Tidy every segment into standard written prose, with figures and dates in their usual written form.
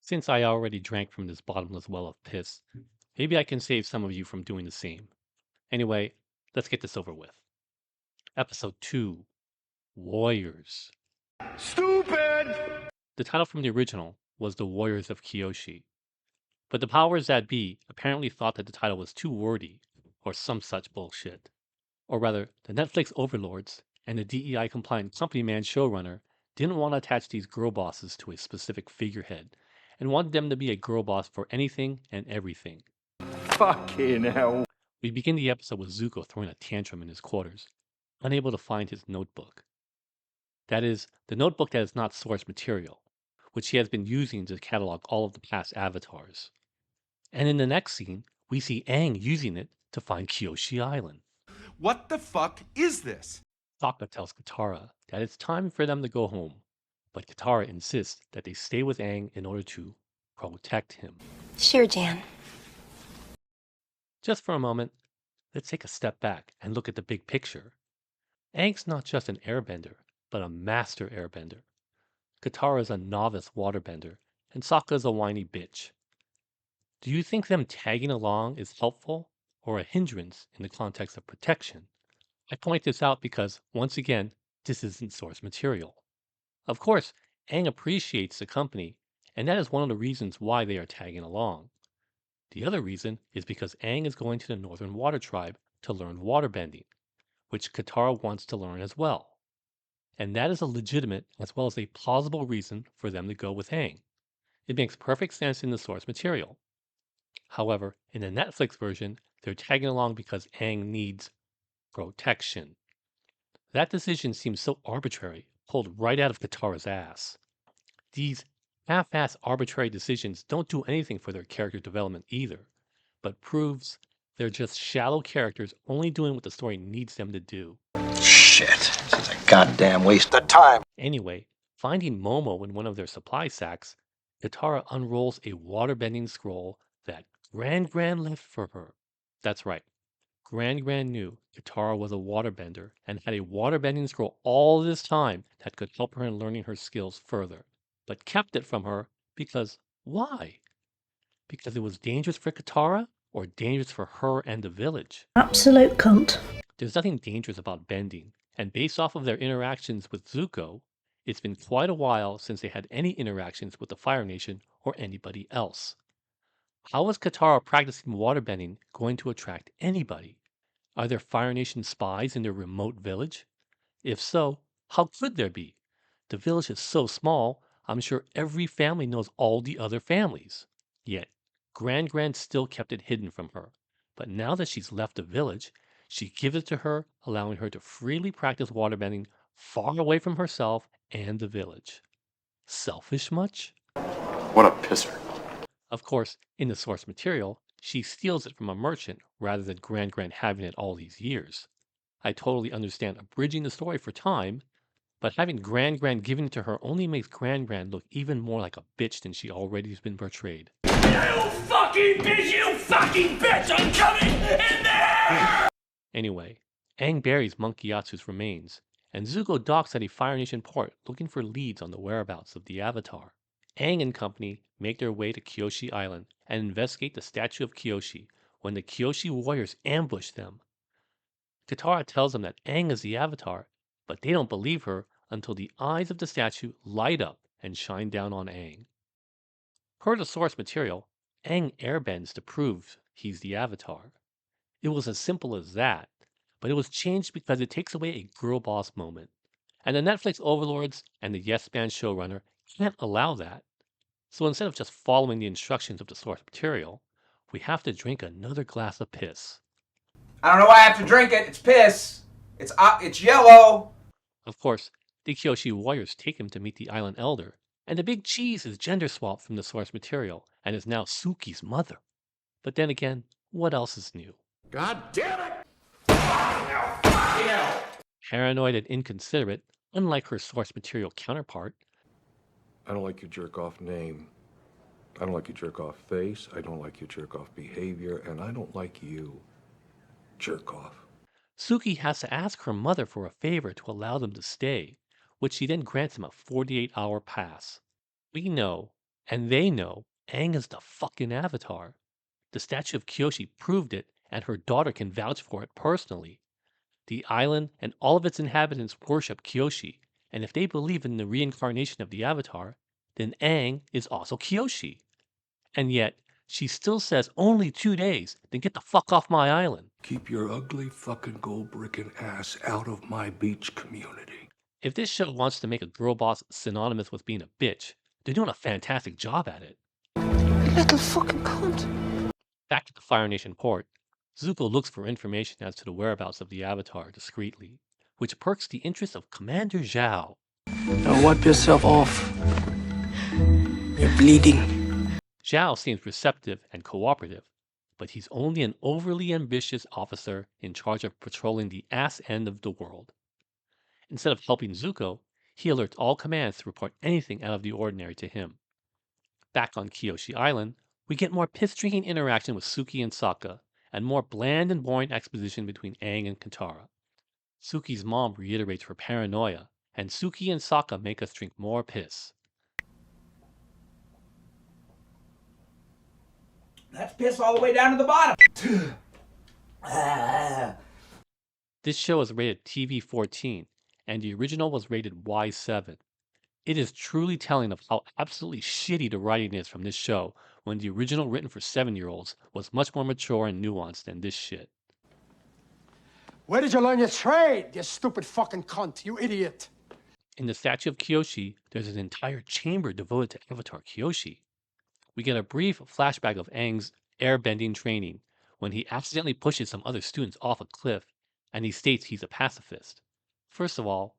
Since I already drank from this bottomless well of piss, maybe I can save some of you from doing the same. Anyway, let's get this over with. Episode 2, Warriors. Stupid! The title from the original was The Warriors of Kyoshi, but the powers that be apparently thought that the title was too wordy, or some such bullshit. Or rather, the Netflix overlords and the DEI compliant company man showrunner didn't want to attach these girl bosses to a specific figurehead and wanted them to be a girl boss for anything and everything. Fucking hell. We begin the episode with Zuko throwing a tantrum in his quarters, unable to find his notebook. That is, the notebook that is not source material, which he has been using to catalog all of the past avatars. And in the next scene, we see Aang using it to find Kyoshi Island. What the fuck is this? Sokka tells Katara that it's time for them to go home, but Katara insists that they stay with Aang in order to protect him. Sure, Jan. Just for a moment, let's take a step back and look at the big picture. Aang's not just an airbender, but a master airbender. Katara is a novice waterbender, and Sokka is a whiny bitch. Do you think them tagging along is helpful or a hindrance in the context of protection? I point this out because, once again, this isn't source material. Of course, Aang appreciates the company, and that is one of the reasons why they are tagging along. The other reason is because Aang is going to the Northern Water Tribe to learn waterbending, which Katara wants to learn as well. And that is a legitimate as well as a plausible reason for them to go with Aang. It makes perfect sense in the source material. However, in the Netflix version, they're tagging along because Aang needs protection. That decision seems so arbitrary, pulled right out of Katara's ass. These half-ass arbitrary decisions don't do anything for their character development either, but proves they're just shallow characters only doing what the story needs them to do. Shit, this is a goddamn waste of time. Anyway, finding Momo in one of their supply sacks, Katara unrolls a waterbending scroll that Grand left for her. That's right. Grand knew Katara was a waterbender and had a waterbending scroll all this time that could help her in learning her skills further, but kept it from her because why? Because it was dangerous for Katara or dangerous for her and the village? Absolute cunt. There's nothing dangerous about bending, and based off of their interactions with Zuko, it's been quite a while since they had any interactions with the Fire Nation or anybody else. How is Katara practicing waterbending going to attract anybody? Are there Fire Nation spies in their remote village? If so, how could there be? The village is so small, I'm sure every family knows all the other families. Yet, Grand still kept it hidden from her. But now that she's left the village, she gives it to her, allowing her to freely practice waterbending far away from herself and the village. Selfish much? What a pisser. Of course, in the source material, she steals it from a merchant rather than Grand having it all these years. I totally understand abridging the story for time, but having Grand giving it to her only makes Grand look even more like a bitch than she already has been portrayed. You fucking bitch, I'm coming in there! Anyway, Aang buries Monkey Yatsu's remains, and Zuko docks at a Fire Nation port looking for leads on the whereabouts of the Avatar. Aang and company make their way to Kyoshi Island and investigate the statue of Kyoshi when the Kyoshi warriors ambush them. Katara tells them that Aang is the Avatar, but they don't believe her until the eyes of the statue light up and shine down on Aang. Per the source material, Aang airbends to prove he's the Avatar. It was as simple as that, but it was changed because it takes away a girl boss moment. And the Netflix overlords and the Yes Man showrunner can't allow that. So instead of just following the instructions of the source material, we have to drink another glass of piss. I don't know why I have to drink it. It's piss. It's yellow. Of course, the Kyoshi warriors take him to meet the island elder, and the big cheese is gender swapped from the source material and is now Suki's mother. But then again, what else is new? God damn it! Paranoid and inconsiderate, unlike her source material counterpart. I don't like your jerk-off name. I don't like your jerk-off face. I don't like your jerk-off behavior. And I don't like you. Jerk-off. Suki has to ask her mother for a favor to allow them to stay, which she then grants him a 48-hour pass. We know, and they know, Aang is the fucking Avatar. The statue of Kyoshi proved it, and her daughter can vouch for it personally. The island and all of its inhabitants worship Kyoshi, and if they believe in the reincarnation of the Avatar, then Aang is also Kyoshi. And yet, she still says only 2 days, then get the fuck off my island. Keep your ugly fucking gold bricking ass out of my beach community. If this show wants to make a girl boss synonymous with being a bitch, they're doing a fantastic job at it. You little fucking cunt. Back at the Fire Nation port, Zuko looks for information as to the whereabouts of the Avatar discreetly, which perks the interest of Commander Zhao. Now wipe yourself off. You're bleeding. Zhao seems receptive and cooperative, but he's only an overly ambitious officer in charge of patrolling the ass end of the world. Instead of helping Zuko, he alerts all commands to report anything out of the ordinary to him. Back on Kyoshi Island, we get more piss-drinking interaction with Suki and Sokka, and more bland and boring exposition between Aang and Katara. Suki's mom reiterates her paranoia, and Suki and Sokka make us drink more piss. That's piss all the way down to the bottom. Ah. This show is rated TV-14, and the original was rated Y7. It is truly telling of how absolutely shitty the writing is from this show when the original written for 7-year-olds was much more mature and nuanced than this shit. Where did you learn your trade, you stupid fucking cunt, you idiot? In the statue of Kyoshi, there's an entire chamber devoted to Avatar Kyoshi. We get a brief flashback of Aang's airbending training when he accidentally pushes some other students off a cliff and he states he's a pacifist. First of all,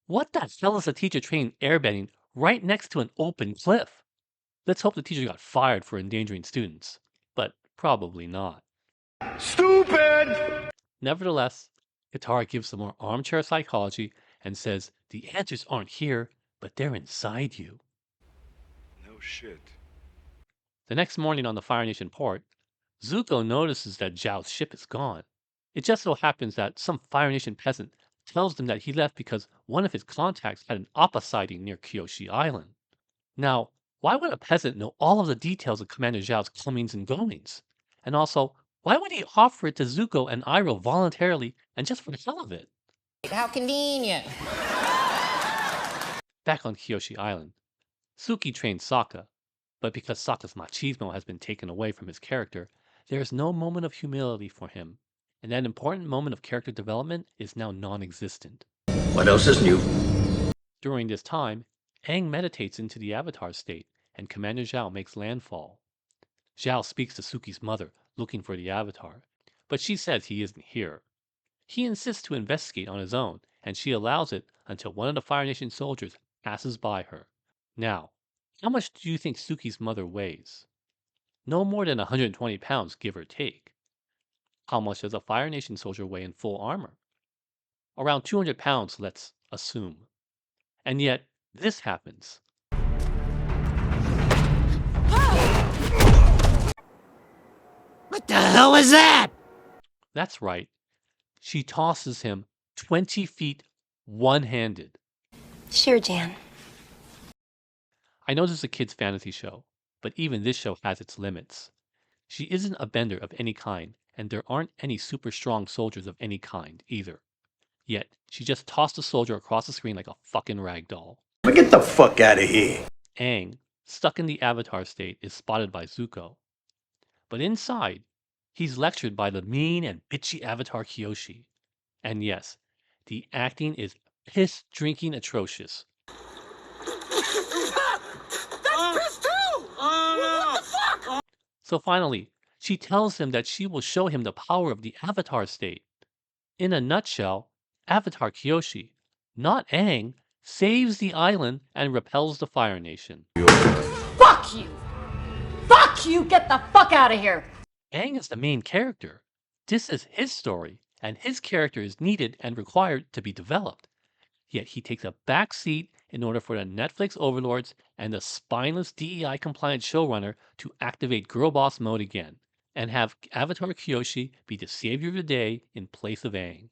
what the hell is a teacher training airbending right next to an open cliff? Let's hope the teacher got fired for endangering students, but probably not. Stupid! Nevertheless, Katara gives some more armchair psychology and says the answers aren't here, but they're inside you. No shit. The next morning on the Fire Nation port, Zuko notices that Zhao's ship is gone. It just so happens that some Fire Nation peasant tells them that he left because one of his contacts had an Appa sighting near Kyoshi Island. Now, why would a peasant know all of the details of Commander Zhao's comings and goings? And also, why would he offer it to Zuko and Iroh voluntarily and just for the hell of it? How convenient. Back on Kyoshi Island, Suki trains Sokka, but because Sokka's machismo has been taken away from his character, there is no moment of humility for him, and that important moment of character development is now non-existent. What else is new? During this time, Aang meditates into the Avatar state, and Commander Zhao makes landfall. Zhao speaks to Suki's mother, looking for the Avatar, but she says he isn't here. He insists to investigate on his own, and she allows it until one of the Fire Nation soldiers passes by her. Now, how much do you think Suki's mother weighs? No more than 120 pounds, give or take. How much does a Fire Nation soldier weigh in full armor? Around 200 pounds, let's assume. And yet, this happens. What the hell was that? That's right. She tosses him 20 feet one-handed. Sure, Jan. I know this is a kid's fantasy show, but even this show has its limits. She isn't a bender of any kind, and there aren't any super strong soldiers of any kind either. Yet, she just tossed a soldier across the screen like a fucking rag doll. Get the fuck out of here. Aang, stuck in the Avatar state, is spotted by Zuko. But inside, he's lectured by the mean and bitchy Avatar Kyoshi. And yes, the acting is piss-drinking atrocious. So finally, she tells him that she will show him the power of the Avatar state. In a nutshell, Avatar Kyoshi, not Aang, saves the island and repels the Fire Nation. Fuck you! Fuck you! Get the fuck out of here! Aang is the main character. This is his story, and his character is needed and required to be developed. Yet he takes a back seat in order for the Netflix overlords and the spineless DEI-compliant showrunner to activate Girl Boss mode again, and have Avatar Kyoshi be the savior of the day in place of Aang.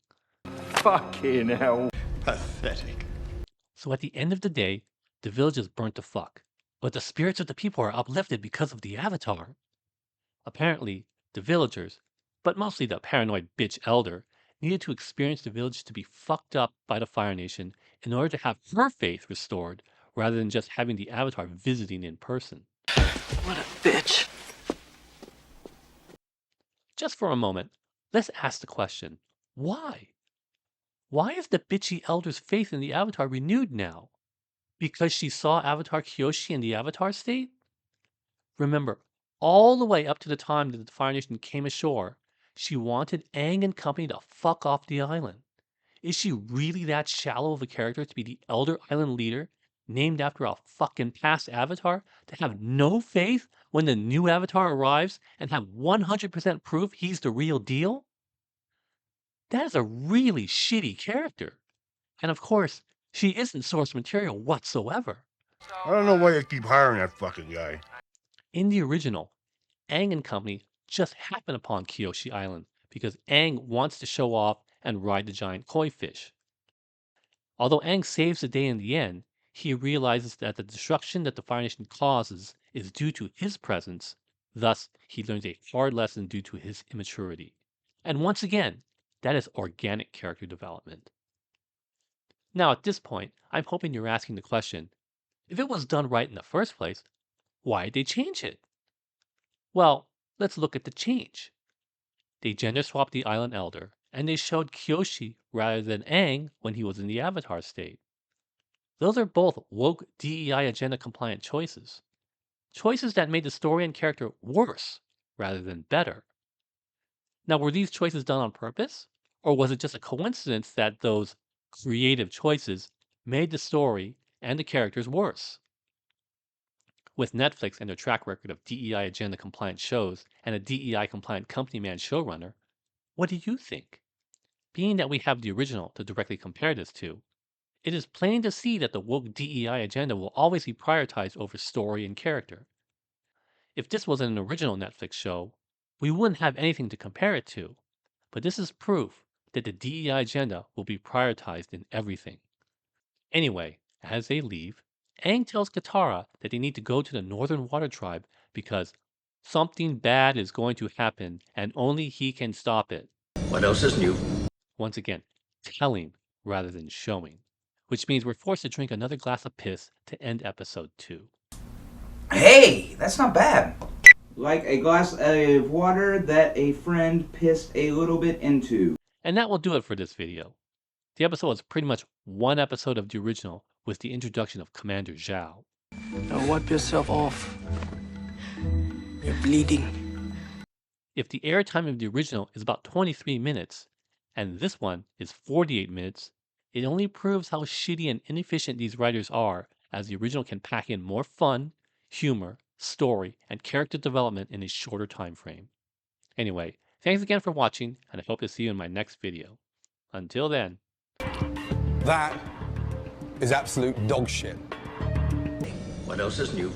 Fucking hell. Pathetic. So at the end of the day, the village is burnt to fuck. But the spirits of the people are uplifted because of the Avatar. Apparently, the villagers, but mostly the paranoid bitch elder, needed to experience the village to be fucked up by the Fire Nation in order to have her faith restored, rather than just having the Avatar visiting in person. What a bitch. Just for a moment, let's ask the question, why? Why is the bitchy elder's faith in the Avatar renewed now? Because she saw Avatar Kyoshi in the Avatar state? Remember, all the way up to the time that the Fire Nation came ashore, she wanted Aang and company to fuck off the island. Is she really that shallow of a character to be the Elder Island leader, named after a fucking past Avatar, to have no faith when the new Avatar arrives and have 100% proof he's the real deal? That is a really shitty character. And of course, she isn't source material whatsoever. I don't know why you keep hiring that fucking guy. In the original, Aang and company just happen upon Kyoshi Island because Aang wants to show off and ride the giant koi fish. Although Aang saves the day in the end, he realizes that the destruction that the Fire Nation causes is due to his presence, thus he learns a hard lesson due to his immaturity. And once again, that is organic character development. Now at this point, I'm hoping you're asking the question, if it was done right in the first place, why did they change it? Well, let's look at the change. They gender swapped the island elder, and they showed Kyoshi rather than Aang when he was in the Avatar state. Those are both woke DEI agenda compliant choices. Choices that made the story and character worse rather than better. Now, were these choices done on purpose? Or was it just a coincidence that those creative choices made the story and the characters worse? With Netflix and their track record of DEI agenda compliant shows and a DEI compliant company man showrunner, what do you think? Being that we have the original to directly compare this to, it is plain to see that the woke DEI agenda will always be prioritized over story and character. If this was an original Netflix show, we wouldn't have anything to compare it to, but this is proof that the DEI agenda will be prioritized in everything. Anyway, as they leave, Aang tells Katara that they need to go to the Northern Water Tribe because something bad is going to happen and only he can stop it. What else is new? Once again, telling rather than showing, which means we're forced to drink another glass of piss to end episode 2. Hey, that's not bad. Like a glass of water that a friend pissed a little bit into. And that will do it for this video. The episode was pretty much one episode of the original with the introduction of Commander Zhao. Now wipe yourself off. You're bleeding. If the airtime of the original is about 23 minutes, and this one is 48 minutes, it only proves how shitty and inefficient these writers are, as the original can pack in more fun, humor, story, and character development in a shorter time frame. Anyway, thanks again for watching, and I hope to see you in my next video. Until then. That is absolute dog shit. What else is new?